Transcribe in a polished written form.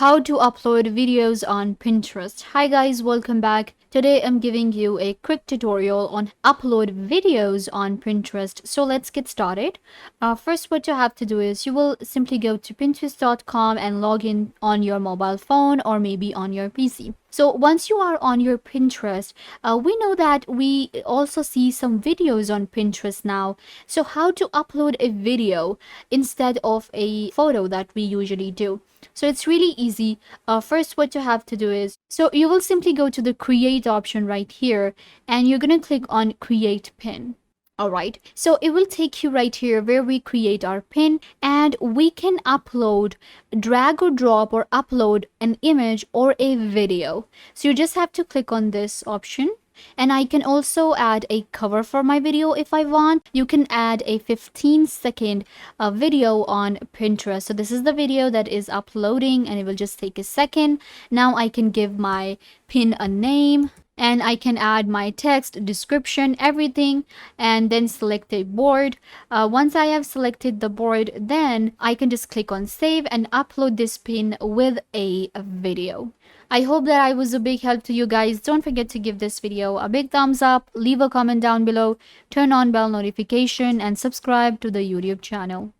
How to upload videos on Pinterest. Hi guys, welcome back. Today I'm giving you a quick tutorial on upload videos on Pinterest. So let's get started. First, what you have to do is you will simply go to pinterest.com and log in on your mobile phone or maybe on your PC. So once you are on your Pinterest, we know that we also see some videos on Pinterest now. So how to upload a video instead of a photo that we usually do. So it's really easy. First, what you have to do is, so you will simply go to the create option right here and you're going to click on create pin. Alright, so it will take you right here where we create our pin and we can upload, drag or drop or upload an image or a video. So you just have to click on this option. And I can also add a cover for my video if I want. You can add a 15-second video on Pinterest. So this is the video that is uploading and it will just take a second. Now I can give my pin a name. And I can add my text, description, everything, and then select a board. Once I have selected the board, then I can just click on save and upload this pin with a video. I hope that I was a big help to you guys. Don't forget to give this video a big thumbs up, leave a comment down below, turn on bell notification, and subscribe to the YouTube channel.